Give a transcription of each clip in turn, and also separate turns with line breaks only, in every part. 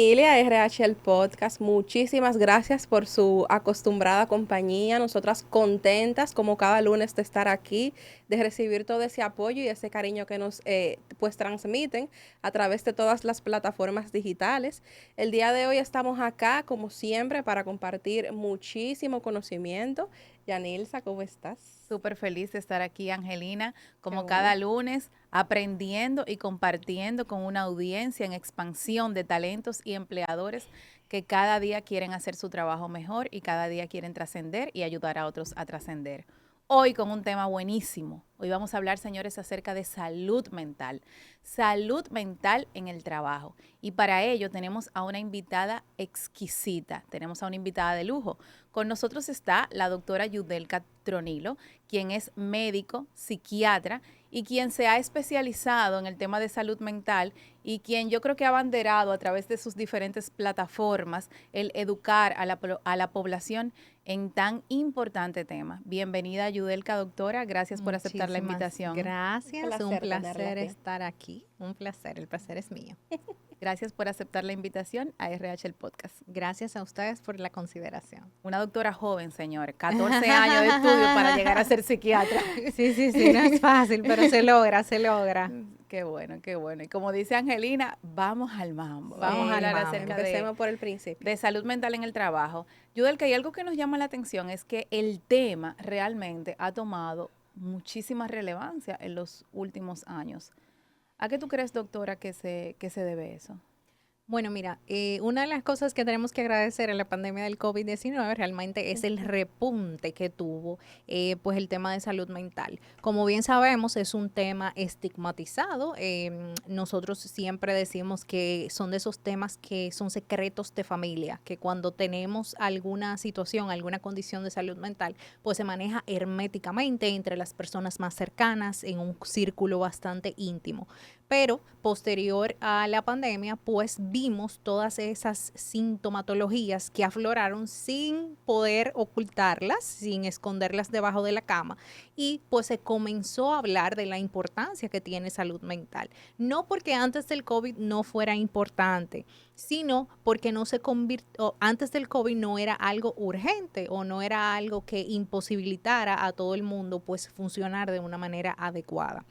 familia RH el podcast, muchísimas gracias por su acostumbrada compañía. Nosotras contentas como cada lunes de estar aquí, de recibir todo ese apoyo y ese cariño que nos pues transmiten a través de todas las plataformas digitales. El día de hoy estamos acá como siempre para compartir muchísimo conocimiento. Yanilsa, ¿cómo estás?
Súper feliz de estar aquí, Angelina,
Qué
como
bueno.
cada lunes, aprendiendo y compartiendo con una audiencia en expansión de talentos y empleadores que cada día quieren hacer su trabajo mejor y cada día quieren trascender y ayudar a otros a trascender. Hoy con un tema buenísimo. Hoy vamos a hablar, señores, acerca de salud mental en el trabajo. Y para ello tenemos a una invitada exquisita, tenemos a una invitada de lujo. Con nosotros está la doctora Yudelka Tronilo, quien es médico, psiquiatra y quien se ha especializado en el tema de salud mental y quien yo creo que ha abanderado a través de sus diferentes plataformas el educar a la población en tan importante tema. Bienvenida, Yudelka, doctora. Gracias por aceptar la
Muchísimas
invitación.
gracias, un
Placer tenerla
placer
aquí.
estar aquí, un placer, el placer es mío.
Gracias por aceptar la invitación a RH el podcast.
Gracias a ustedes por la consideración.
Una doctora joven, señor, 14 años de estudio para llegar a ser psiquiatra.
Sí, no es fácil, pero se logra, se logra.
Qué bueno, qué bueno. Y como dice Angelina, vamos al mambo. Vamos a
Al
hablar
mambo.
acerca
Empecemos por el principio.
de salud mental en el trabajo. Yudelka, hay algo que nos llama la atención es que el tema realmente ha tomado muchísima relevancia en los últimos años. ¿A qué tú crees, doctora, que se debe eso?
Bueno, mira, una de las cosas que tenemos que agradecer en la pandemia del COVID-19 realmente es el repunte que tuvo pues el tema de salud mental. Como bien sabemos, es un tema estigmatizado. Nosotros siempre decimos que son de esos temas que son secretos de familia, que cuando tenemos alguna situación, alguna condición de salud mental, pues se maneja herméticamente entre las personas más cercanas, en un círculo bastante íntimo. Pero posterior a la pandemia, pues vimos todas esas sintomatologías que afloraron sin poder ocultarlas, sin esconderlas debajo de la cama. Y pues se comenzó a hablar de la importancia que tiene salud mental. No porque antes del COVID no fuera importante, sino porque no se convirtió, antes del COVID no era algo urgente o no era algo que imposibilitara a todo el mundo pues funcionar de una manera adecuada.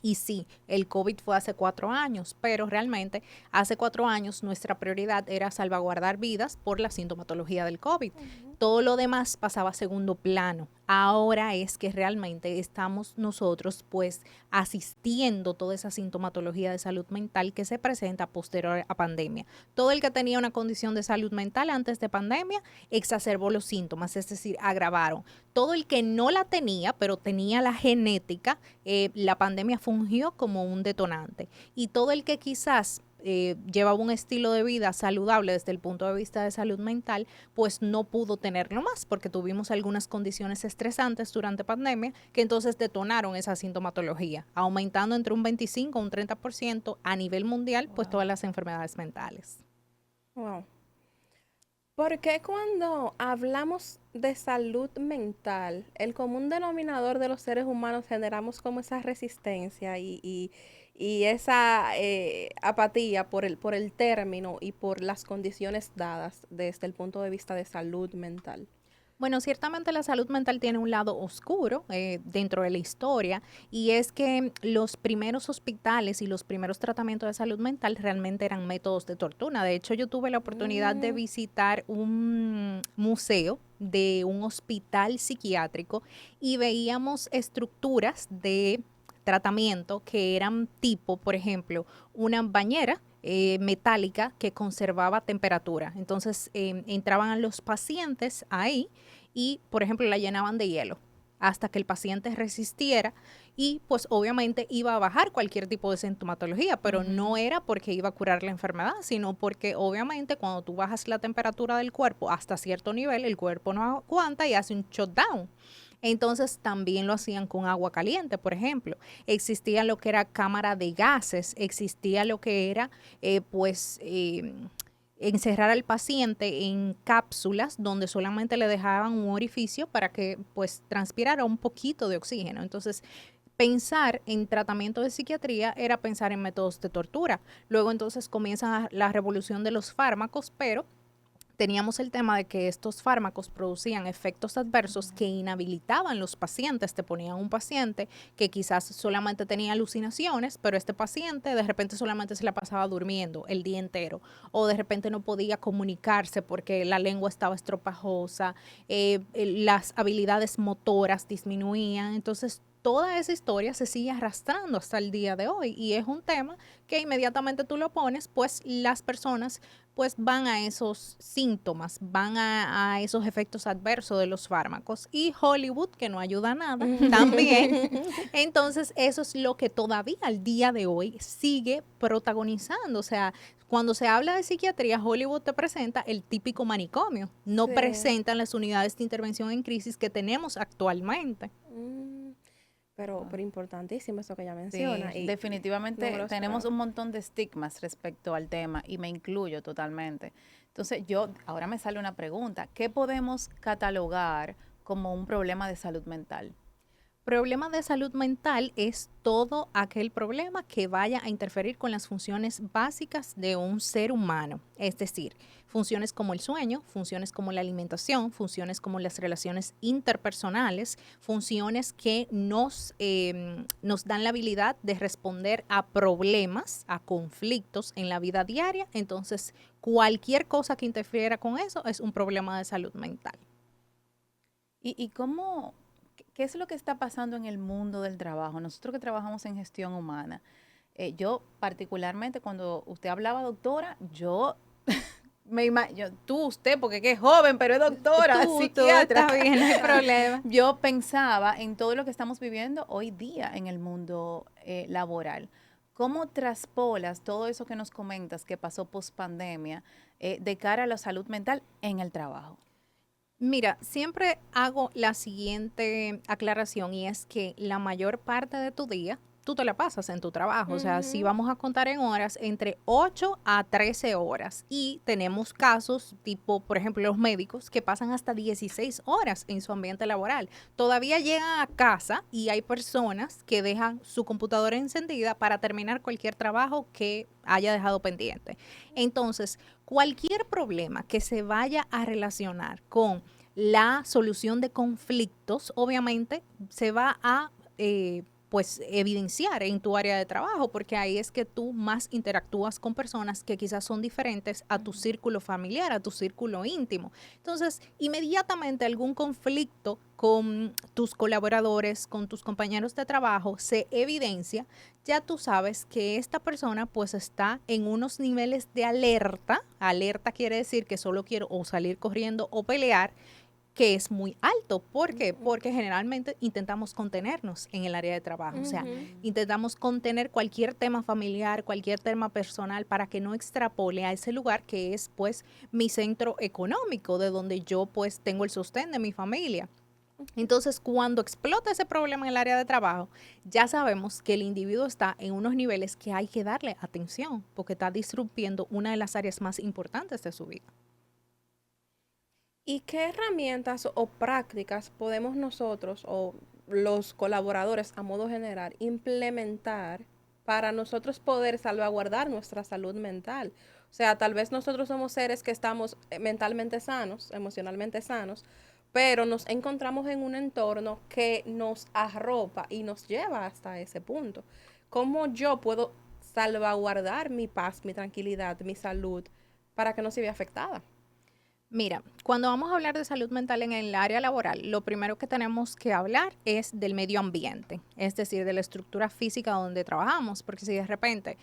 Y sí, el COVID fue hace 4 años, pero realmente hace 4 años nuestra prioridad era salvaguardar vidas por la sintomatología del COVID. Todo lo demás pasaba a segundo plano. Ahora es que realmente estamos nosotros pues asistiendo toda esa sintomatología de salud mental que se presenta posterior a pandemia. Todo el que tenía una condición de salud mental antes de pandemia exacerbó los síntomas, es decir, agravaron. Todo el que no la tenía, pero tenía la genética, la pandemia fungió como un detonante. Y todo el que quizás llevaba un estilo de vida saludable desde el punto de vista de salud mental, pues no pudo tenerlo más porque tuvimos algunas condiciones estresantes durante pandemia que entonces detonaron esa sintomatología, aumentando entre un 25 o un 30% a nivel mundial, pues todas las enfermedades mentales.
Wow. ¿Por qué cuando hablamos de salud mental, el común denominador de los seres humanos generamos como esa resistencia y esa apatía por el término y por las condiciones dadas desde el punto de vista de salud mental?
Bueno, ciertamente la salud mental tiene un lado oscuro dentro de la historia y es que los primeros hospitales y los primeros tratamientos de salud mental realmente eran métodos de tortura. De hecho, yo tuve la oportunidad de
Mm,
visitar un museo de un hospital psiquiátrico y veíamos estructuras de tratamiento que eran tipo, por ejemplo, una bañera metálica que conservaba temperatura. Entonces entraban los pacientes ahí y, por ejemplo, la llenaban de hielo hasta que el paciente resistiera y pues obviamente iba a bajar cualquier tipo de sintomatología, pero no era porque iba a curar la enfermedad, sino porque obviamente cuando tú bajas la temperatura del cuerpo hasta cierto nivel, el cuerpo no aguanta y hace un shutdown. Entonces también lo hacían con agua caliente, por ejemplo. Existía lo que era cámara de gases, existía lo que era encerrar al paciente en cápsulas donde solamente le dejaban un orificio para que pues transpirara un poquito de oxígeno. Entonces pensar en tratamiento de psiquiatría era pensar en métodos de tortura. Luego entonces comienza la revolución de los fármacos, pero teníamos el tema de que estos fármacos producían efectos adversos que inhabilitaban los pacientes. Te ponían un paciente que quizás solamente tenía alucinaciones, pero este paciente de repente solamente se la pasaba durmiendo el día entero, o de repente no podía comunicarse porque la lengua estaba estropajosa, las habilidades motoras disminuían. Entonces, toda esa historia se sigue arrastrando hasta el día de hoy y es un tema que inmediatamente tú lo pones, pues las personas pues van a esos síntomas, van a esos efectos adversos de los fármacos. Y Hollywood, que no ayuda a nada, también. Entonces, eso es lo que todavía al día de hoy sigue protagonizando. O sea, cuando se habla de psiquiatría, Hollywood te presenta el típico manicomio, no
Sí.
presentan las unidades de intervención en crisis que tenemos actualmente.
Mm, pero importantísimo eso que ella
Sí,
menciona. Y no
definitivamente
me lo
tenemos
esperaba.
un montón de estigmas respecto al tema y me incluyo totalmente. Entonces, ahora me sale una pregunta, ¿qué podemos catalogar como un problema de salud mental?
Problema de salud mental es todo aquel problema que vaya a interferir con las funciones básicas de un ser humano, es decir, funciones como el sueño, funciones como la alimentación, funciones como las relaciones interpersonales, funciones que nos dan la habilidad de responder a problemas, a conflictos en la vida diaria. Entonces, cualquier cosa que interfiera con eso es un problema de salud mental.
¿Y cómo, qué es lo que está pasando en el mundo del trabajo? Nosotros que trabajamos en gestión humana, yo particularmente cuando usted hablaba, doctora, usted, porque que es joven, pero es doctora,
Tú
psiquiatra.
estás bien, no hay problema.
Yo pensaba en todo lo que estamos viviendo hoy día en el mundo laboral. ¿Cómo traspolas todo eso que nos comentas que pasó post pandemia de cara a la salud mental en el trabajo?
Mira, siempre hago la siguiente aclaración y es que la mayor parte de tu día tú te la pasas en tu trabajo. O sea, si
Ujú.
vamos a contar en horas, entre 8 a 13 horas. Y tenemos casos tipo, por ejemplo, los médicos que pasan hasta 16 horas en su ambiente laboral. Todavía llegan a casa y hay personas que dejan su computadora encendida para terminar cualquier trabajo que haya dejado pendiente. Entonces, cualquier problema que se vaya a relacionar con la solución de conflictos, obviamente se va a pues evidenciar en tu área de trabajo, porque ahí es que tú más interactúas con personas que quizás son diferentes a tu círculo familiar, a tu círculo íntimo. Entonces, inmediatamente algún conflicto con tus colaboradores, con tus compañeros de trabajo se evidencia, ya tú sabes que esta persona pues está en unos niveles de alerta. Alerta quiere decir que solo quiero o salir corriendo o pelear, que es muy alto. ¿Por qué? Porque generalmente intentamos contenernos en el área de trabajo. O sea,
Ujú.
intentamos contener cualquier tema familiar, cualquier tema personal para que no extrapole a ese lugar que es pues mi centro económico, de donde yo pues tengo el sostén de mi familia. Entonces, cuando explota ese problema en el área de trabajo, ya sabemos que el individuo está en unos niveles que hay que darle atención, porque está disrumpiendo una de las áreas más importantes de su vida.
¿Y qué herramientas o prácticas podemos nosotros o los colaboradores a modo general implementar para nosotros poder salvaguardar nuestra salud mental? O sea, tal vez nosotros somos seres que estamos mentalmente sanos, emocionalmente sanos, pero nos encontramos en un entorno que nos arropa y nos lleva hasta ese punto. ¿Cómo yo puedo salvaguardar mi paz, mi tranquilidad, mi salud para que no se vea afectada?
Mira, cuando vamos a hablar de salud mental en el área laboral, lo primero que tenemos que hablar es del medio ambiente, es decir, de la estructura física donde trabajamos, porque si de repente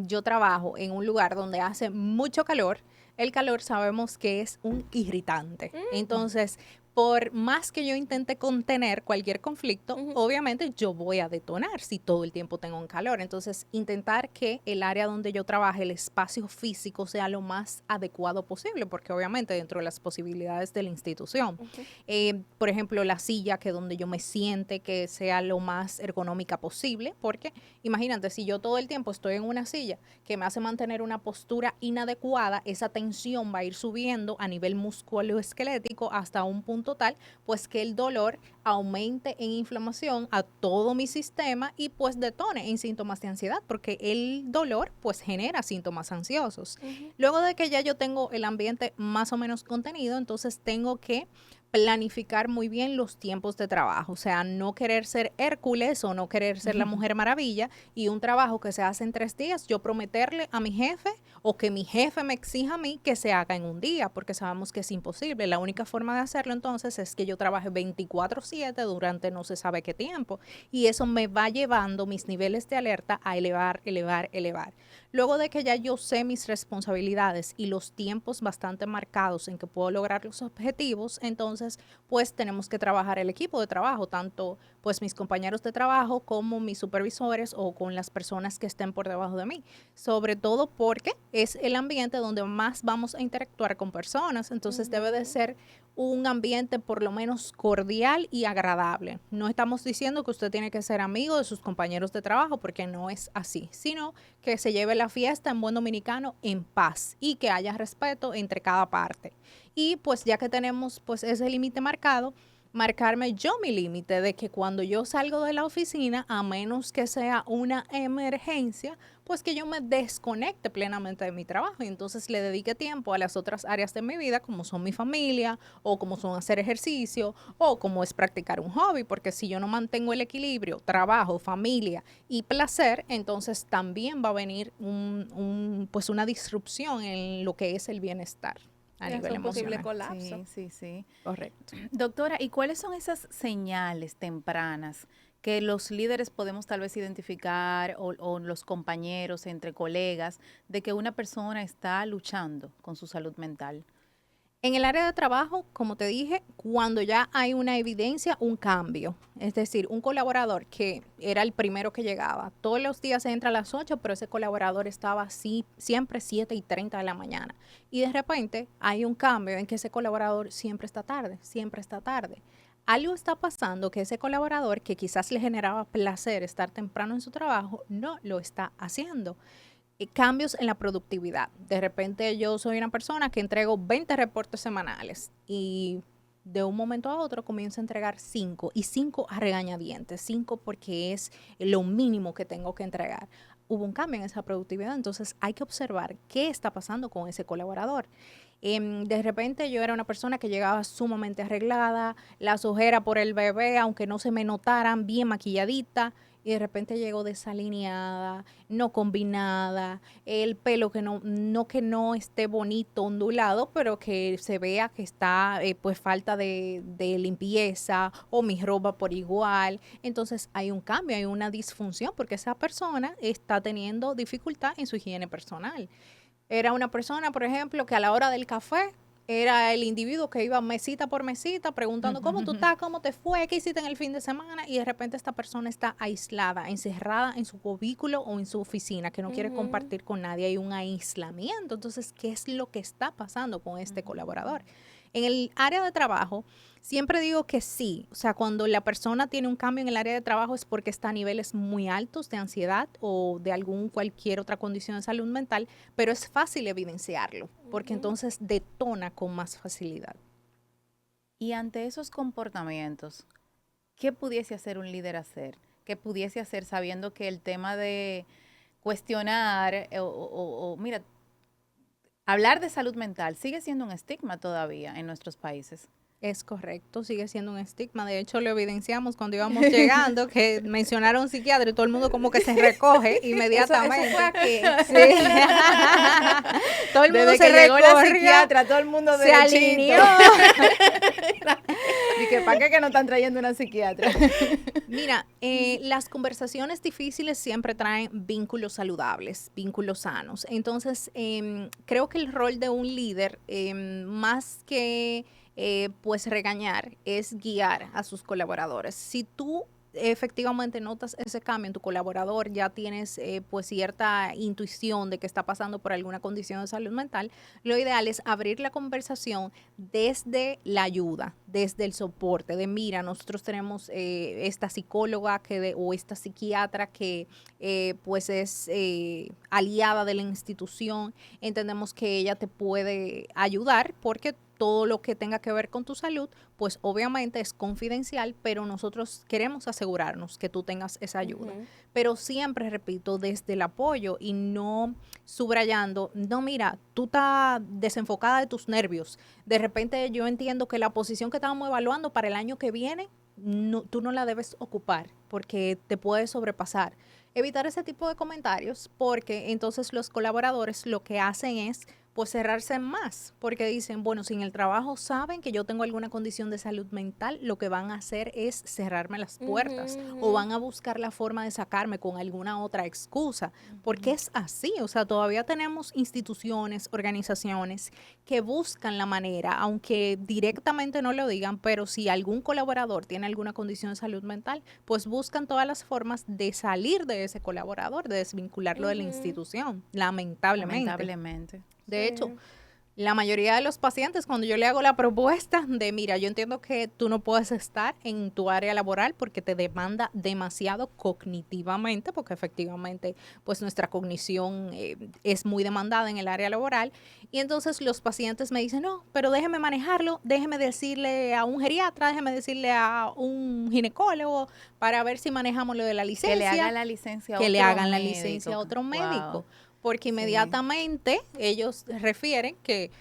yo trabajo en un lugar donde hace mucho calor, el calor sabemos que es un irritante. Entonces, por más que yo intente contener cualquier conflicto,
Ujú.
obviamente yo voy a detonar si todo el tiempo tengo un calor. Entonces, intentar que el área donde yo trabaje, el espacio físico, sea lo más adecuado posible, porque obviamente dentro de las posibilidades de la institución.
Ujú.
Por ejemplo, la silla que donde yo me siente, que sea lo más ergonómica posible, porque imagínate, si yo todo el tiempo estoy en una silla que me hace mantener una postura inadecuada, esa tensión va a ir subiendo a nivel musculoesquelético hasta un punto tal, pues que el dolor aumente en inflamación a todo mi sistema y pues detone en síntomas de ansiedad, porque el dolor pues genera síntomas ansiosos. Luego de que ya yo tengo el ambiente más o menos contenido, entonces tengo que planificar muy bien los tiempos de trabajo, o sea, no querer ser Hércules o no querer ser la Mujer Maravilla y un trabajo que se hace en 3 días, yo prometerle a mi jefe o que mi jefe me exija a mí que se haga en un día, porque sabemos que es imposible. La única forma de hacerlo entonces es que yo trabaje 24/7 durante no se sabe qué tiempo y eso me va llevando mis niveles de alerta a elevar, elevar, elevar. Luego de que ya yo sé mis responsabilidades y los tiempos bastante marcados en que puedo lograr los objetivos, entonces pues tenemos que trabajar el equipo de trabajo, tanto pues mis compañeros de trabajo como mis supervisores o con las personas que estén por debajo de mí. Sobre todo porque es el ambiente donde más vamos a interactuar con personas, entonces debe de ser un ambiente por lo menos cordial y agradable. No estamos diciendo que usted tiene que ser amigo de sus compañeros de trabajo porque no es así, sino que se lleve la fiesta en buen dominicano en paz y que haya respeto entre cada parte. Y pues ya que tenemos pues ese límite marcado, marcarme yo mi límite de que cuando yo salgo de la oficina, a menos que sea una emergencia, pues que yo me desconecte plenamente de mi trabajo y entonces le dedique tiempo a las otras áreas de mi vida, como son mi familia, o como son hacer ejercicio, o como es practicar un hobby, porque si yo no mantengo el equilibrio, trabajo, familia y placer, entonces también va a venir pues una disrupción en lo que es el bienestar a
Es
nivel
un posible
emocional.
colapso.
Sí, sí, sí.
Correcto.
Doctora, ¿y cuáles son esas señales tempranas que los líderes podemos tal vez identificar o los compañeros, entre colegas, de que una persona está luchando con su salud mental?
En el área de trabajo, como te dije, cuando ya hay una evidencia, un cambio. Es decir, un colaborador que era el primero que llegaba, todos los días entra a las 8, pero ese colaborador estaba así, siempre 7:30 de la mañana. Y de repente hay un cambio en que ese colaborador siempre está tarde, siempre está tarde. Algo está pasando que ese colaborador que quizás le generaba placer estar temprano en su trabajo, no lo está haciendo. Cambios en la productividad. De repente yo soy una persona que entrego 20 reportes semanales y de un momento a otro comienzo a entregar 5 y 5 a regañadientes, 5 porque es lo mínimo que tengo que entregar. Hubo un cambio en esa productividad, entonces hay que observar qué está pasando con ese colaborador. De repente yo era una persona que llegaba sumamente arreglada, las ojeras por el bebé, aunque no se me notaran, bien maquilladita, y de repente llegó desalineada, no combinada, el pelo que no esté bonito, ondulado, pero que se vea que está pues falta de limpieza o mi ropa por igual. Entonces hay un cambio, hay una disfunción porque esa persona está teniendo dificultad en su higiene personal. Era una persona, por ejemplo, que a la hora del café era el individuo que iba mesita por mesita preguntando cómo tú estás, cómo te fue, qué hiciste en el fin de semana y de repente esta persona está aislada, encerrada en su cubículo o en su oficina que no quiere compartir con nadie. Hay un aislamiento. Entonces, ¿qué es lo que está pasando con este colaborador? En el área de trabajo, siempre digo que sí, o sea, cuando la persona tiene un cambio en el área de trabajo es porque está a niveles muy altos de ansiedad o de cualquier otra condición de salud mental, pero es fácil evidenciarlo, porque entonces detona con más facilidad.
Y ante esos comportamientos, ¿qué pudiese hacer un líder hacer? ¿Qué pudiese hacer sabiendo que el tema de cuestionar mira, hablar de salud mental sigue siendo un estigma todavía en nuestros países?
Es correcto, sigue siendo un estigma. De hecho, lo evidenciamos cuando íbamos llegando, que mencionaron psiquiatra y todo el mundo como que se recoge inmediatamente.
Eso fue aquí.
Sí. Todo el mundo
Desde
se
que llegó la
recorrió,
psiquiatra, todo el mundo
se
derechito.
alineó.
Y que para qué que no están trayendo una psiquiatra.
Mira, las conversaciones difíciles siempre traen vínculos saludables, vínculos sanos. Entonces, creo que el rol de un líder, más que pues regañar, es guiar a sus colaboradores. Si tú efectivamente notas ese cambio en tu colaborador, ya tienes pues cierta intuición de que está pasando por alguna condición de salud mental, lo ideal es abrir la conversación desde la ayuda, desde el soporte, de mira, nosotros tenemos esta psicóloga o esta psiquiatra que pues es aliada de la institución, entendemos que ella te puede ayudar porque todo lo que tenga que ver con tu salud, pues obviamente es confidencial, pero nosotros queremos asegurarnos que tú tengas esa ayuda. Pero siempre, repito, desde el apoyo y no subrayando, no, mira, tú estás desenfocada de tus nervios. De repente yo entiendo que la posición que estábamos evaluando para el año que viene, no, tú no la debes ocupar porque te puede sobrepasar. Evitar ese tipo de comentarios porque entonces los colaboradores lo que hacen es pues cerrarse más, porque dicen, bueno, si en el trabajo saben que yo tengo alguna condición de salud mental, lo que van a hacer es cerrarme las puertas o van a buscar la forma de sacarme con alguna otra excusa, porque es así, o sea, todavía tenemos instituciones, organizaciones que buscan la manera, aunque directamente no lo digan, pero si algún colaborador tiene alguna condición de salud mental, pues buscan todas las formas de salir de ese colaborador, de desvincularlo de la institución, lamentablemente.
Lamentablemente.
De hecho, la mayoría de los pacientes, cuando yo le hago la propuesta de, mira, yo entiendo que tú no puedes estar en tu área laboral porque te demanda demasiado cognitivamente, porque efectivamente, pues nuestra cognición es muy demandada en el área laboral. Y entonces los pacientes me dicen, no, pero déjeme manejarlo, déjeme decirle a un geriatra, déjeme decirle a un ginecólogo para ver si manejamos lo de la licencia.
Que le hagan la licencia a
que
otro
le hagan la
médico.
licencia a otro médico.
Wow.
Porque inmediatamente ellos refieren que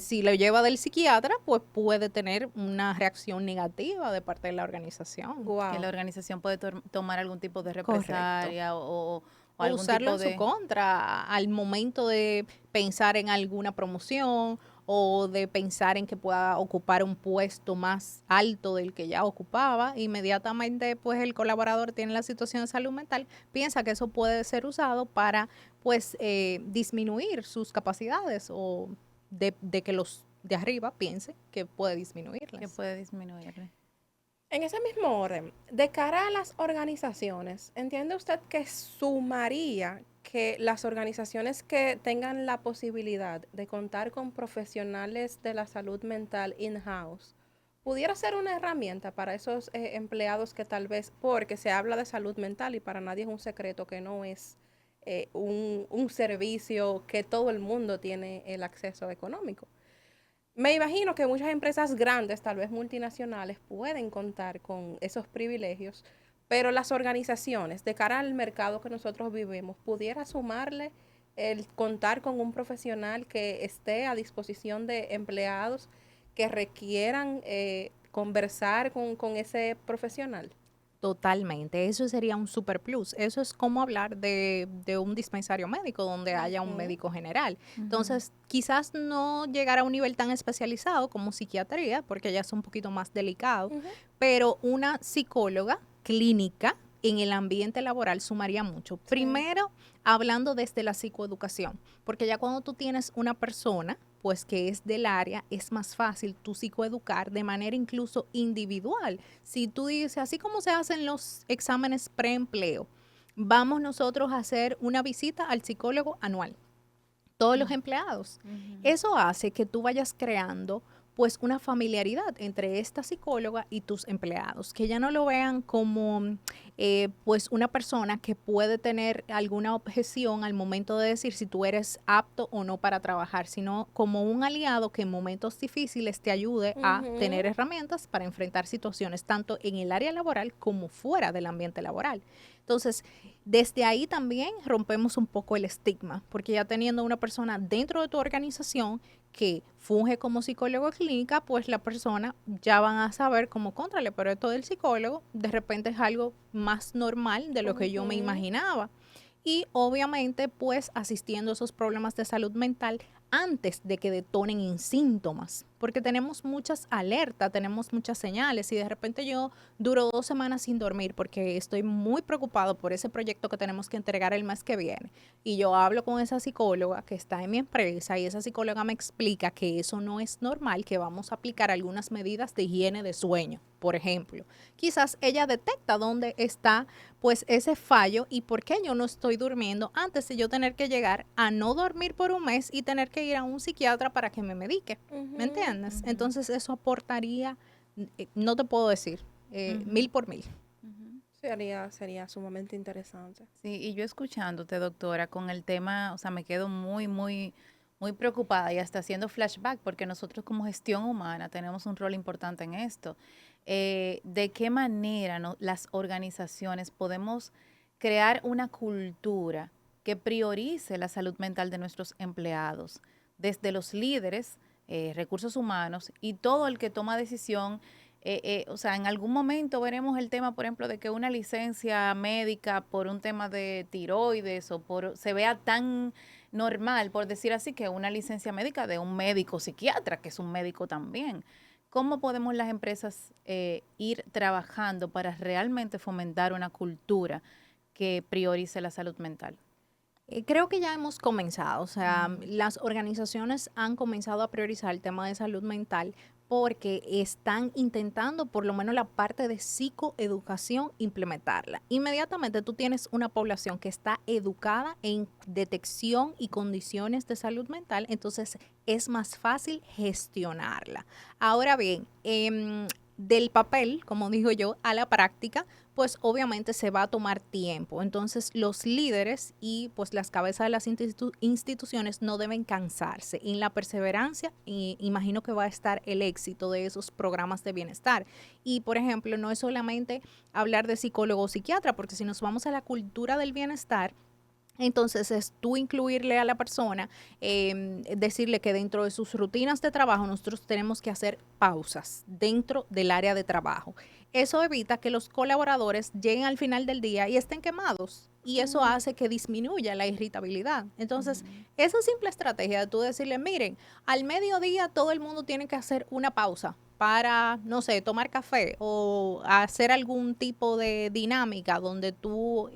si lo lleva del psiquiatra, pues puede tener una reacción negativa de parte de la organización.
Wow.
Que la organización puede tomar algún tipo de represalia o algún
usarlo
tipo
en su contra al momento de pensar en alguna promoción o de pensar en que pueda ocupar un puesto más alto del que ya ocupaba. Inmediatamente, pues el colaborador tiene la situación de salud mental, piensa que eso puede ser usado para, pues, disminuir sus capacidades o de que los de arriba piensen que puede disminuirlas.
Que puede disminuirle.
En ese mismo orden, de cara a las organizaciones, ¿entiende usted que sumaría que las organizaciones que tengan la posibilidad de contar con profesionales de la salud mental in-house pudiera ser una herramienta para esos empleados que tal vez, porque se habla de salud mental y para nadie es un secreto que no es un servicio que todo el mundo tiene el acceso económico? Me imagino que muchas empresas grandes, tal vez multinacionales, pueden contar con esos privilegios, pero las organizaciones, de cara al mercado que nosotros vivimos, pudiera sumarle el contar con un profesional que esté a disposición de empleados que requieran conversar con ese profesional.
Totalmente, eso sería un super plus. Eso es como hablar de un dispensario médico donde haya un médico general. Entonces, quizás no llegar a un nivel tan especializado como psiquiatría, porque ya es un poquito más delicado, pero una psicóloga clínica en el ambiente laboral sumaría mucho. Primero, hablando desde la psicoeducación, porque ya cuando tú tienes una persona pues que es del área, es más fácil tú psicoeducar de manera incluso individual. Si tú dices, así como se hacen los exámenes preempleo, vamos nosotros a hacer una visita al psicólogo anual, todos los empleados. Eso hace que tú vayas creando pues una familiaridad entre esta psicóloga y tus empleados, que ya no lo vean como pues una persona que puede tener alguna objeción al momento de decir si tú eres apto o no para trabajar, sino como un aliado que en momentos difíciles te ayude a tener herramientas para enfrentar situaciones tanto en el área laboral como fuera del ambiente laboral. Entonces, desde ahí también rompemos un poco el estigma, porque ya teniendo una persona dentro de tu organización que funge como psicólogo clínica, pues la persona ya van a saber cómo contrale, pero esto del psicólogo de repente es algo más normal de lo que yo me imaginaba. Y obviamente pues asistiendo a esos problemas de salud mental antes de que detonen en síntomas, porque tenemos muchas alertas, tenemos muchas señales y de repente yo duro 2 semanas sin dormir porque estoy muy preocupado por ese proyecto que tenemos que entregar el mes que viene y yo hablo con esa psicóloga que está en mi empresa y esa psicóloga me explica que eso no es normal, que vamos a aplicar algunas medidas de higiene de sueño, por ejemplo. Quizás ella detecta dónde está pues ese fallo y por qué yo no estoy durmiendo antes de yo tener que llegar a no dormir por un mes y tener que ir a un psiquiatra para que me medique. ¿Me entiendes? Entonces eso aportaría, no te puedo decir, 1000 por 1000.
Sería sumamente interesante.
Sí, y yo escuchándote, doctora, con el tema, o sea, me quedo muy muy preocupada y hasta haciendo flashback, porque nosotros como gestión humana tenemos un rol importante en esto. ¿De qué manera las organizaciones podemos crear una cultura que priorice la salud mental de nuestros empleados, desde los líderes, recursos humanos y todo el que toma decisión? O sea, en algún momento veremos el tema, por ejemplo, de que una licencia médica por un tema de tiroides se vea tan normal, por decir así, que una licencia médica de un médico psiquiatra, que es un médico también. ¿Cómo podemos las empresas ir trabajando para realmente fomentar una cultura que priorice la salud mental?
Creo que ya hemos comenzado, o sea, las organizaciones han comenzado a priorizar el tema de salud mental porque están intentando por lo menos la parte de psicoeducación implementarla. Inmediatamente tú tienes una población que está educada en detección y condiciones de salud mental, entonces es más fácil gestionarla. Ahora bien, del papel, como digo yo, a la práctica, pues obviamente se va a tomar tiempo. Entonces los líderes y pues las cabezas de las instituciones no deben cansarse. En la perseverancia, y imagino que va a estar el éxito de esos programas de bienestar. Y por ejemplo, no es solamente hablar de psicólogo o psiquiatra, porque si nos vamos a la cultura del bienestar, entonces es tú incluirle a la persona, decirle que dentro de sus rutinas de trabajo nosotros tenemos que hacer pausas dentro del área de trabajo. Eso evita que los colaboradores lleguen al final del día y estén quemados y eso hace que disminuya la irritabilidad. Entonces, esa simple estrategia de tú decirle, miren, al mediodía todo el mundo tiene que hacer una pausa para, no sé, tomar café o hacer algún tipo de dinámica donde tú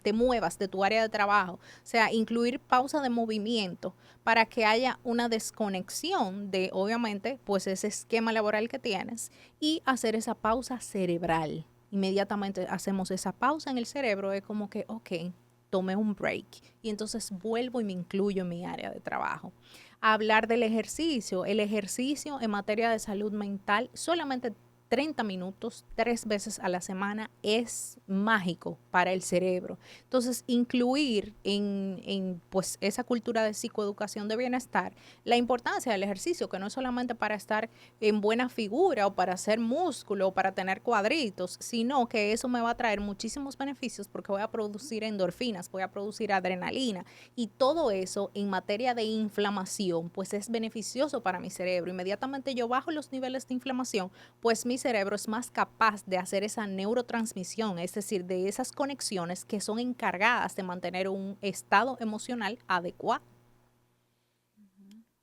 te muevas de tu área de trabajo. O sea, incluir pausa de movimiento para que haya una desconexión de, obviamente, pues ese esquema laboral que tienes y hacer esa pausa cerebral. Inmediatamente hacemos esa pausa en el cerebro, es como que, ok, tomé un break y entonces vuelvo y me incluyo en mi área de trabajo. Hablar del ejercicio. El ejercicio en materia de salud mental, solamente 30 minutos, 3 veces a la semana, es mágico para el cerebro. Entonces, incluir en pues esa cultura de psicoeducación de bienestar la importancia del ejercicio, que no es solamente para estar en buena figura o para hacer músculo o para tener cuadritos, sino que eso me va a traer muchísimos beneficios porque voy a producir endorfinas, voy a producir adrenalina y todo eso en materia de inflamación, pues es beneficioso para mi cerebro. Inmediatamente yo bajo los niveles de inflamación, pues mi cerebro es más capaz de hacer esa neurotransmisión, es decir, de esas conexiones que son encargadas de mantener un estado emocional adecuado.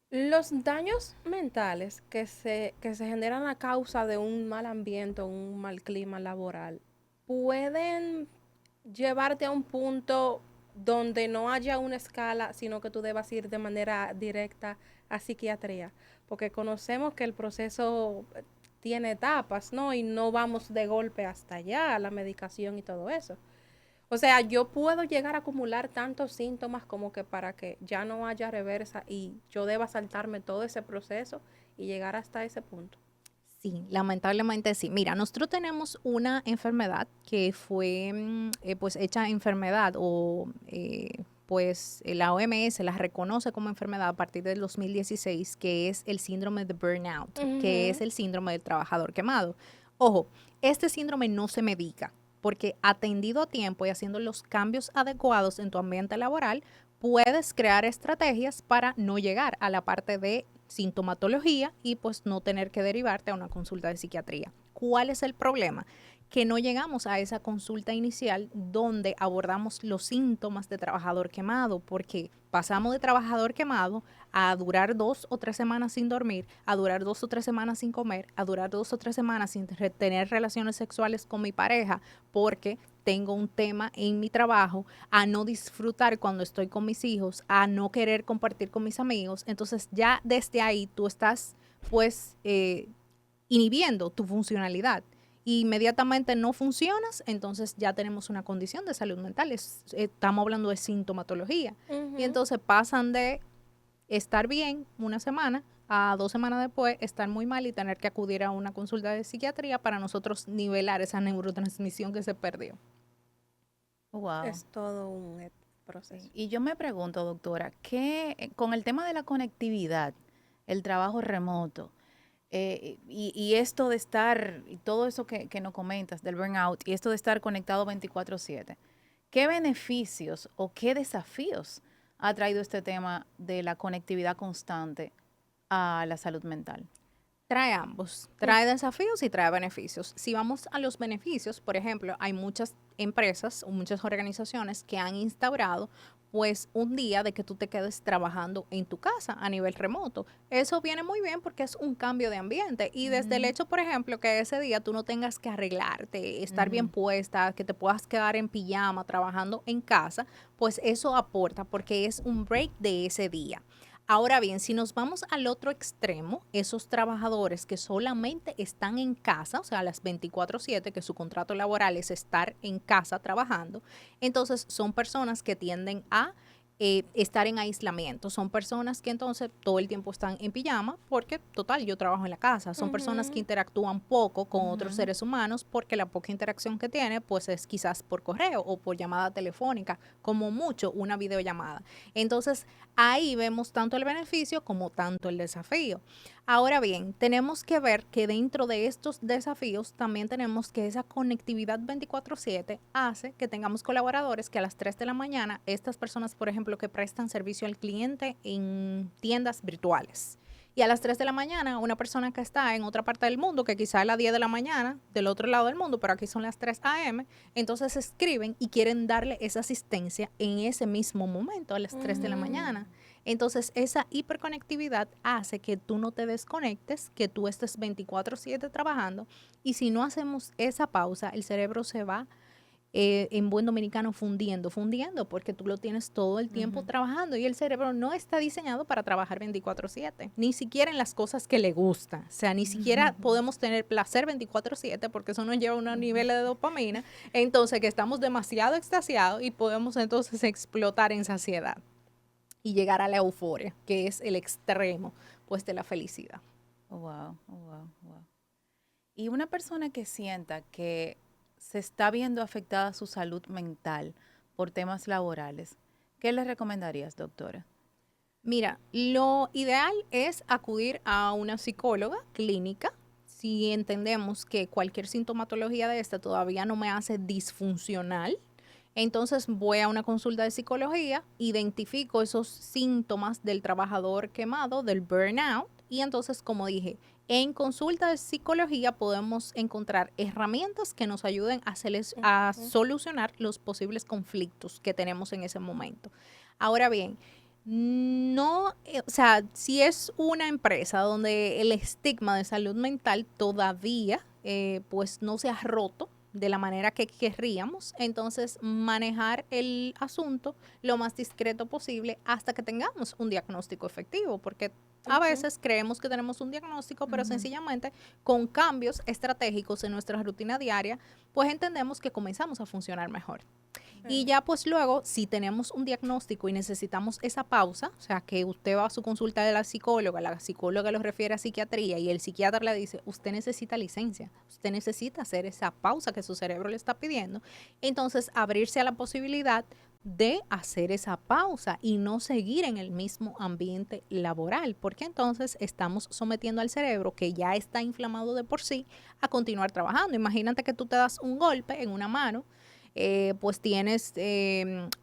Los daños mentales que se generan a causa de un mal ambiente o un mal clima laboral pueden llevarte a un punto donde no haya una escala, sino que tú debas ir de manera directa a psiquiatría, porque conocemos que el proceso tiene etapas, ¿no? Y no vamos de golpe hasta allá, la medicación y todo eso. O sea, yo puedo llegar a acumular tantos síntomas como que para que ya no haya reversa y yo deba saltarme todo ese proceso y llegar hasta ese punto.
Sí, lamentablemente sí. Mira, nosotros tenemos una enfermedad que fue pues hecha enfermedad o pues la OMS la reconoce como enfermedad a partir del 2016, que es el síndrome de burnout, que es el síndrome del trabajador quemado. Ojo, este síndrome no se medica porque atendido a tiempo y haciendo los cambios adecuados en tu ambiente laboral, puedes crear estrategias para no llegar a la parte de sintomatología y pues no tener que derivarte a una consulta de psiquiatría. ¿Cuál es el problema? Que no llegamos a esa consulta inicial donde abordamos los síntomas de trabajador quemado, porque pasamos de trabajador quemado a durar 2 o 3 semanas sin dormir, a durar 2 o 3 semanas sin comer, a durar 2 o 3 semanas sin tener relaciones sexuales con mi pareja porque tengo un tema en mi trabajo, a no disfrutar cuando estoy con mis hijos, a no querer compartir con mis amigos. Entonces ya desde ahí tú estás pues inhibiendo tu funcionalidad. Inmediatamente no funcionas, entonces ya tenemos una condición de salud mental. Estamos hablando de sintomatología. Y entonces pasan de estar bien una semana a 2 semanas después estar muy mal y tener que acudir a una consulta de psiquiatría para nosotros nivelar esa neurotransmisión que se perdió.
Wow.
Es todo un proceso.
Y yo me pregunto, doctora, ¿qué con el tema de la conectividad, el trabajo remoto, y esto de estar, y todo eso que nos comentas del burnout, y esto de estar conectado 24/7, ¿qué beneficios o qué desafíos ha traído este tema de la conectividad constante a la salud mental?
Trae ambos, trae desafíos y trae beneficios. Si vamos a los beneficios, por ejemplo, hay muchas empresas o muchas organizaciones que han instaurado pues un día de que tú te quedes trabajando en tu casa a nivel remoto. Eso viene muy bien porque es un cambio de ambiente y desde el hecho, por ejemplo, que ese día tú no tengas que arreglarte, estar bien puesta, que te puedas quedar en pijama trabajando en casa, pues eso aporta porque es un break de ese día. Ahora bien, si nos vamos al otro extremo, esos trabajadores que solamente están en casa, o sea, las 24/7, que su contrato laboral es estar en casa trabajando, entonces son personas que tienden a estar en aislamiento. Son personas que entonces todo el tiempo están en pijama porque, total, yo trabajo en la casa. Son personas que interactúan poco con otros seres humanos porque la poca interacción que tiene pues es quizás por correo o por llamada telefónica, como mucho una videollamada. Entonces, ahí vemos tanto el beneficio como tanto el desafío. Ahora bien, tenemos que ver que dentro de estos desafíos también tenemos que esa conectividad 24/7 hace que tengamos colaboradores que a las 3 de la mañana, estas personas, por ejemplo, que prestan servicio al cliente en tiendas virtuales. Y a las 3 de la mañana, una persona que está en otra parte del mundo, que quizá a las 10 de la mañana, del otro lado del mundo, pero aquí son las 3 a.m., entonces escriben y quieren darle esa asistencia en ese mismo momento, a las 3 de la mañana. Entonces, esa hiperconectividad hace que tú no te desconectes, que tú estés 24/7 trabajando, y si no hacemos esa pausa, el cerebro se va en buen dominicano fundiendo, porque tú lo tienes todo el tiempo trabajando y el cerebro no está diseñado para trabajar 24/7, ni siquiera en las cosas que le gustan. O sea, ni siquiera podemos tener placer 24/7 porque eso nos lleva a unos niveles de dopamina, entonces que estamos demasiado extasiados y podemos entonces explotar en saciedad y llegar a la euforia, que es el extremo pues de la felicidad.
Oh, wow, oh, wow, wow. Y una persona que sienta que se está viendo afectada su salud mental por temas laborales, ¿qué le recomendarías, doctora?
Mira, lo ideal es acudir a una psicóloga clínica si entendemos que cualquier sintomatología de esta todavía no me hace disfuncional. Entonces voy a una consulta de psicología, identifico esos síntomas del trabajador quemado, del burnout, y entonces, como dije, en consulta de psicología podemos encontrar herramientas que nos ayuden a solucionar los posibles conflictos que tenemos en ese momento. Ahora bien, no, o sea, si es una empresa donde el estigma de salud mental todavía pues no se ha roto de la manera que querríamos, entonces manejar el asunto lo más discreto posible hasta que tengamos un diagnóstico efectivo, porque a veces creemos que tenemos un diagnóstico, pero sencillamente con cambios estratégicos en nuestra rutina diaria, pues entendemos que comenzamos a funcionar mejor. Y ya pues luego, si tenemos un diagnóstico y necesitamos esa pausa, o sea, que usted va a su consulta de la psicóloga lo refiere a psiquiatría y el psiquiatra le dice, usted necesita licencia, usted necesita hacer esa pausa que su cerebro le está pidiendo, entonces abrirse a la posibilidad de hacer esa pausa y no seguir en el mismo ambiente laboral, porque entonces estamos sometiendo al cerebro, que ya está inflamado de por sí, a continuar trabajando. Imagínate que tú te das un golpe en una mano, pues tienes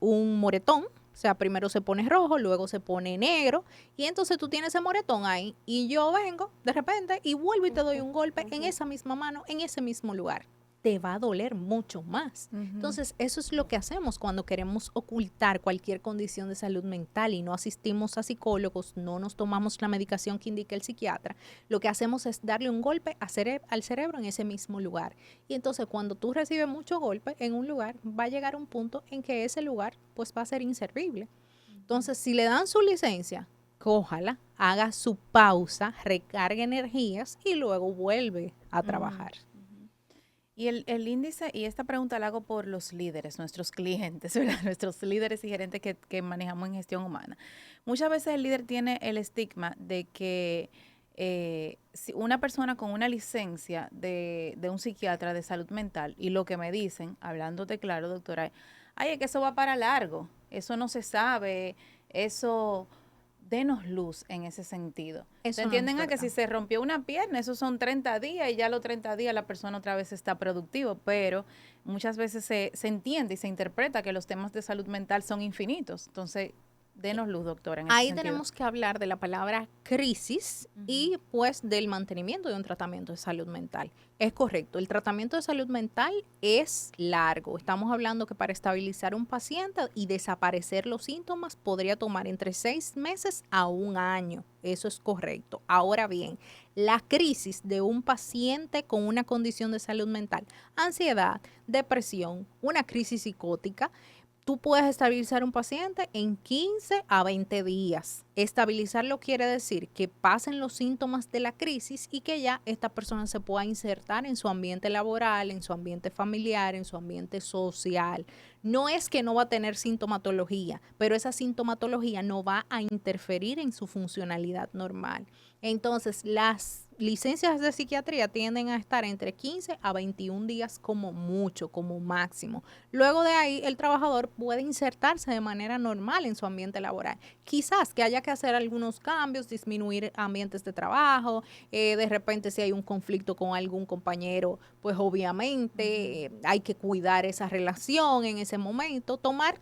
un moretón, o sea, primero se pone rojo, luego se pone negro, y entonces tú tienes ese moretón ahí, y yo vengo de repente y vuelvo y te doy un golpe en esa misma mano, en ese mismo lugar. Te va a doler mucho más. Entonces, eso es lo que hacemos cuando queremos ocultar cualquier condición de salud mental y no asistimos a psicólogos, no nos tomamos la medicación que indica el psiquiatra. Lo que hacemos es darle un golpe al cerebro en ese mismo lugar. Y entonces, cuando tú recibes mucho golpe en un lugar, va a llegar un punto en que ese lugar pues va a ser inservible. Entonces, si le dan su licencia, cójala, haga su pausa, recargue energías y luego vuelve a trabajar.
Y el índice, y esta pregunta la hago por los líderes, nuestros clientes, ¿verdad? Nuestros líderes y gerentes que manejamos en gestión humana. Muchas veces el líder tiene el estigma de que si una persona con una licencia de un psiquiatra de salud mental, y lo que me dicen, hablándote claro, doctora, ay, es que eso va para largo. Eso no se sabe, eso, denos luz en ese sentido.
Eso
¿Se
no
entienden
es
a que
verdad.
si se rompió una pierna, esos son 30 días y ya los 30 días la persona otra vez está productivo? Pero muchas veces se entiende y se interpreta que los temas de salud mental son infinitos. Entonces, denos luz, doctora, en ese
Ahí
sentido.
tenemos que hablar de la palabra crisis
Ujú.
y pues del mantenimiento de un tratamiento de salud mental. Es correcto, el tratamiento de salud mental es largo. Estamos hablando que para estabilizar un paciente y desaparecer los síntomas podría tomar entre 6 meses a un año. Eso es correcto. Ahora bien, la crisis de un paciente con una condición de salud mental, ansiedad, depresión, una crisis psicótica, tú puedes estabilizar un paciente en 15 a 20 días. Estabilizarlo quiere decir que pasen los síntomas de la crisis y que ya esta persona se pueda insertar en su ambiente laboral, en su ambiente familiar, en su ambiente social. No es que no va a tener sintomatología, pero esa sintomatología no va a interferir en su funcionalidad normal. Entonces, las licencias de psiquiatría tienden a estar entre 15 a 21 días como mucho, como máximo. Luego de ahí, el trabajador puede insertarse de manera normal en su ambiente laboral. Quizás que haya que hacer algunos cambios, disminuir ambientes de trabajo, de repente si hay un conflicto con algún compañero, pues obviamente hay que cuidar esa relación en ese momento, tomar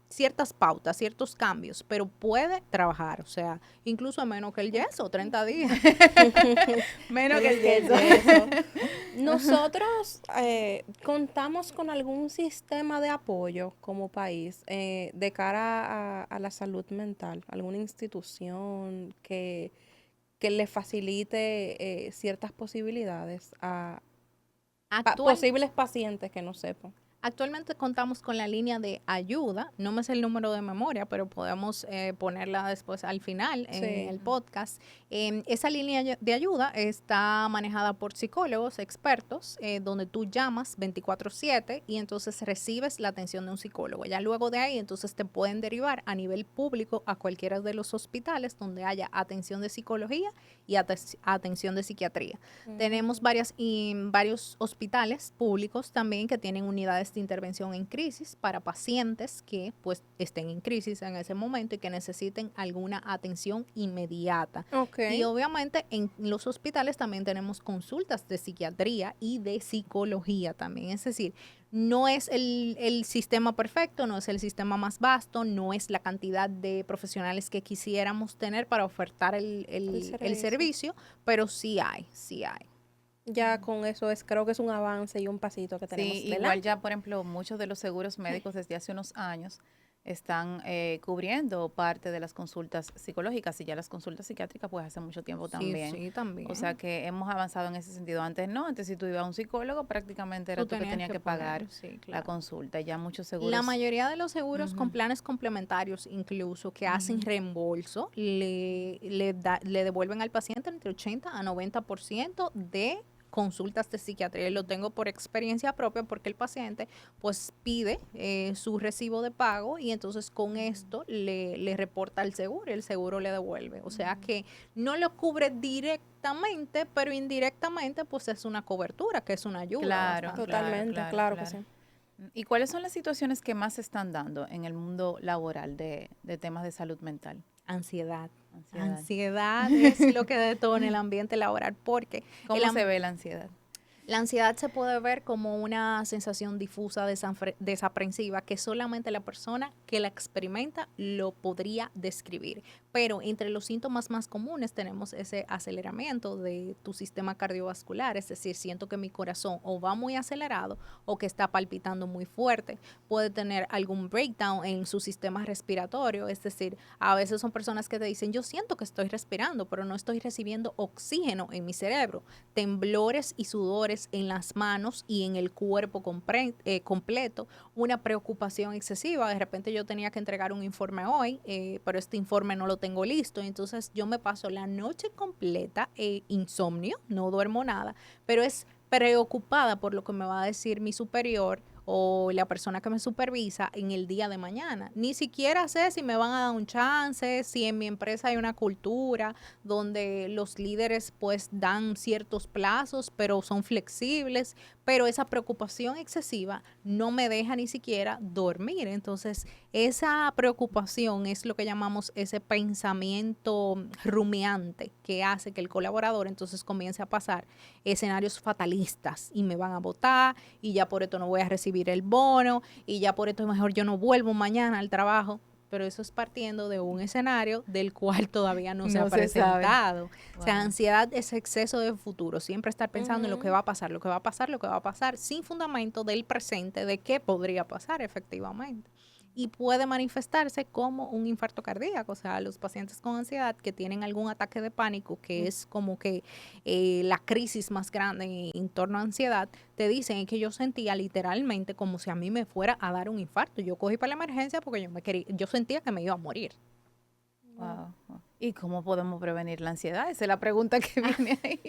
ciertas pautas, ciertos cambios, pero puede trabajar, o sea, incluso menos que el yeso, 30 días.
Menos que
Menos
el
que el
yeso.
yeso. Nosotros contamos con algún sistema de apoyo como país de cara a la salud mental, alguna institución que le facilite ciertas posibilidades a
Actual,
posibles pacientes que no sepan.
Actualmente contamos con la línea de ayuda, no me sé el número de memoria, pero podemos ponerla después al final en
Sí.
el podcast. Esa línea de ayuda está manejada por psicólogos expertos, donde tú llamas 24/7 y entonces recibes la atención de un psicólogo. Ya luego de ahí, entonces te pueden derivar a nivel público a cualquiera de los hospitales donde haya atención de psicología y atención de psiquiatría. Tenemos varios hospitales públicos también que tienen unidades de intervención en crisis para pacientes que pues estén en crisis en ese momento y que necesiten alguna atención inmediata.
Ok.
Y obviamente en los hospitales también tenemos consultas de psiquiatría y de psicología también. Es decir, no es el sistema perfecto, no es el sistema más vasto, no es la cantidad de profesionales que quisiéramos tener para ofertar el servicio, pero sí hay, sí hay.
Ya con eso creo que es un avance y un pasito que tenemos
Sí, igual
delante.
ya, por ejemplo, muchos de los seguros médicos desde hace unos años están cubriendo parte de las consultas psicológicas y ya las consultas psiquiátricas pues hace mucho tiempo
Sí,
también.
sí, también.
O sea que hemos avanzado en ese sentido. Antes no, antes si tú ibas a un psicólogo prácticamente era
Tú
tú que
tenías
tenías que pagar
poner, sí,
la
claro.
consulta. Ya muchos
La
seguros.
mayoría de los seguros con
Ujú,
planes complementarios, incluso que hacen
ujú.
reembolso, le devuelven al paciente entre 80 a 90% de consultas de psiquiatría. Y lo tengo por experiencia propia porque el paciente pues pide su recibo de pago y entonces con esto le reporta al seguro y el seguro le devuelve. O sea que no lo cubre directamente, pero indirectamente pues es una cobertura, que es una ayuda
Claro,
bastante
claro,
grande.
Totalmente,
claro,
claro que
claro.
sí.
¿Y cuáles son las situaciones que más se están dando en el mundo laboral de temas de salud mental?
Ansiedad.
Ansiedad.
Ansiedad es lo que detona el ambiente laboral porque el,
¿Cómo se ve la ansiedad?
la ansiedad se puede ver como una sensación difusa, desaprensiva, que solamente la persona que la experimenta lo podría describir. Pero entre los síntomas más comunes tenemos ese aceleramiento de tu sistema cardiovascular, es decir, siento que mi corazón o va muy acelerado o que está palpitando muy fuerte. Puede tener algún breakdown en su sistema respiratorio, es decir, a veces son personas que te dicen, yo siento que estoy respirando, pero no estoy recibiendo oxígeno en mi cerebro. Temblores y sudores en las manos y en el cuerpo completo, una preocupación excesiva. De repente yo tenía que entregar un informe hoy, pero este informe no lo tengo listo, entonces yo me paso la noche completa insomnio, no duermo nada, pero es preocupada por lo que me va a decir mi superior o la persona que me supervisa en el día de mañana. Ni siquiera sé si me van a dar un chance, si en mi empresa hay una cultura donde los líderes pues dan ciertos plazos, pero son flexibles, pero esa preocupación excesiva no me deja ni siquiera dormir. Entonces, esa preocupación es lo que llamamos ese pensamiento rumiante que hace que el colaborador entonces comience a pasar escenarios fatalistas y me van a botar y ya por esto no voy a recibir el bono y ya por esto mejor yo no vuelvo mañana al trabajo. Pero eso es partiendo de un escenario del cual todavía no se ha presentado.
Wow.
O sea, ansiedad es exceso de futuro. Siempre estar pensando en lo que va a pasar, lo que va a pasar, lo que va a pasar, sin fundamento del presente, de qué podría pasar efectivamente. Y puede manifestarse como un infarto cardíaco. O sea, los pacientes con ansiedad que tienen algún ataque de pánico, que es como que la crisis más grande en torno a ansiedad, te dicen que yo sentía literalmente como si a mí me fuera a dar un infarto. Yo cogí para la emergencia porque yo sentía que me iba a morir.
Wow. ¿Y cómo podemos prevenir la ansiedad? Esa es la pregunta que viene ahí.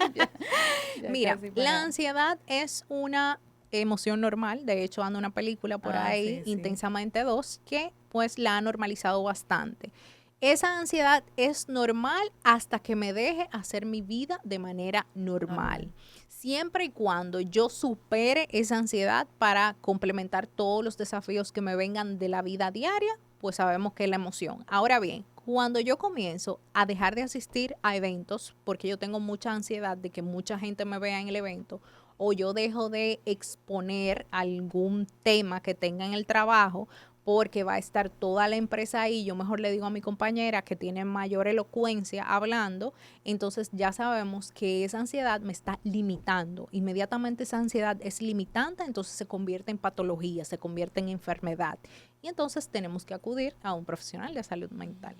Mira, la ansiedad es una emoción normal. De hecho, anda una película por ahí,
sí.
Intensamente 2, que pues la ha normalizado bastante. Esa ansiedad es normal hasta que me deje hacer mi vida de manera normal. Siempre y cuando yo supere esa ansiedad para complementar todos los desafíos que me vengan de la vida diaria, pues sabemos que es la emoción. Ahora bien, cuando yo comienzo a dejar de asistir a eventos, porque yo tengo mucha ansiedad de que mucha gente me vea en el evento, o yo dejo de exponer algún tema que tenga en el trabajo, porque va a estar toda la empresa ahí, yo mejor le digo a mi compañera que tiene mayor elocuencia hablando, entonces ya sabemos que esa ansiedad me está limitando. Inmediatamente esa ansiedad es limitante, entonces se convierte en patología, se convierte en enfermedad. Y entonces tenemos que acudir a un profesional de salud mental.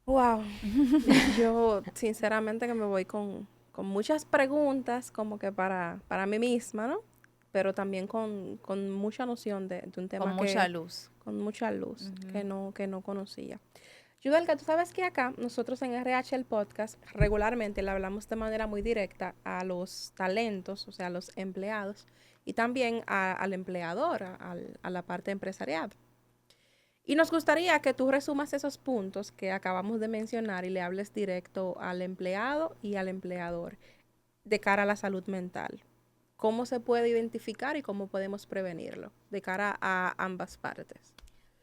Wow. Yo sinceramente que me voy con muchas preguntas como que para mí misma, ¿no? Pero también con mucha noción de un tema
con mucha luz.
Con mucha luz, que no conocía. Yudelka, tú sabes que acá nosotros en RH el podcast regularmente le hablamos de manera muy directa a los talentos, o sea, a los empleados, y también al empleador, a la parte empresarial. Y nos gustaría que tú resumas esos puntos que acabamos de mencionar y le hables directo al empleado y al empleador de cara a la salud mental. ¿Cómo se puede identificar y cómo podemos prevenirlo de cara a ambas partes?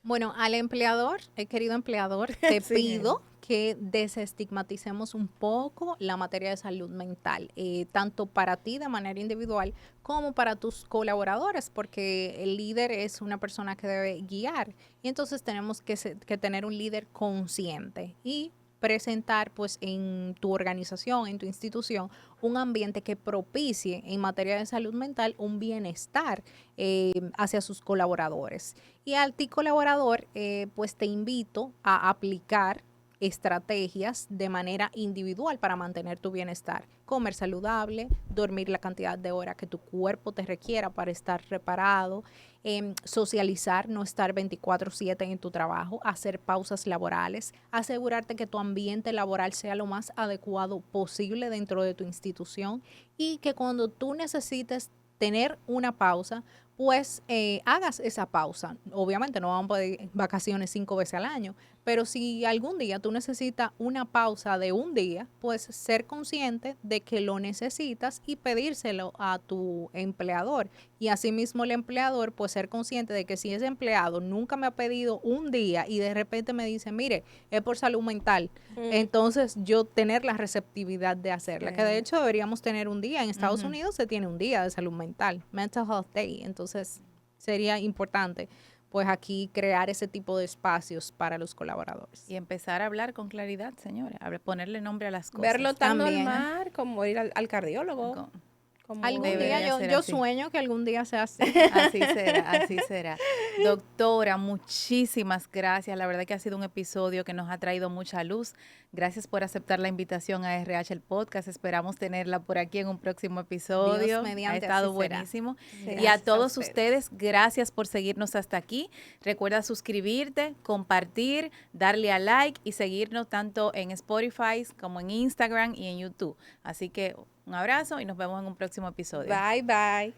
Bueno, al empleador, querido empleador, te pido que desestigmaticemos un poco la materia de salud mental, tanto para ti de manera individual como para tus colaboradores, porque el líder es una persona que debe guiar y entonces tenemos que tener un líder consciente y presentar pues en tu organización, en tu institución, un ambiente que propicie en materia de salud mental un bienestar hacia sus colaboradores. Y al ti colaborador, pues te invito a aplicar estrategias de manera individual para mantener tu bienestar. Comer saludable, dormir la cantidad de horas que tu cuerpo te requiera para estar reparado, socializar, no estar 24/7 en tu trabajo, hacer pausas laborales, asegurarte que tu ambiente laboral sea lo más adecuado posible dentro de tu institución y que cuando tú necesites tener una pausa, pues hagas esa pausa. Obviamente no vamos a pedir vacaciones 5 veces al año, pero si algún día tú necesitas una pausa de un día, pues ser consciente de que lo necesitas y pedírselo a tu empleador. Y asimismo el empleador, pues ser consciente de que si ese empleado nunca me ha pedido un día y de repente me dice, mire, es por salud mental, entonces yo tener la receptividad de hacerla, que de hecho deberíamos tener un día. En Estados Unidos se tiene un día de salud mental, Mental Health Day, entonces sería importante pues aquí crear ese tipo de espacios para los colaboradores.
Y empezar a hablar con claridad, señores, ponerle nombre a las cosas.
Verlo tan normal como ir al cardiólogo.
Algún día yo sueño que algún día sea así.
Así será, así será. Doctora, muchísimas gracias. La verdad que ha sido un episodio que nos ha traído mucha luz. Gracias por aceptar la invitación a RH el podcast. Esperamos tenerla por aquí en un próximo episodio.
Dios mediante,
ha estado buenísimo.
Sí,
y a todos ustedes, gracias por seguirnos hasta aquí. Recuerda suscribirte, compartir, darle a like y seguirnos tanto en Spotify como en Instagram y en YouTube. Así que un abrazo y nos vemos en un próximo episodio.
Bye, bye.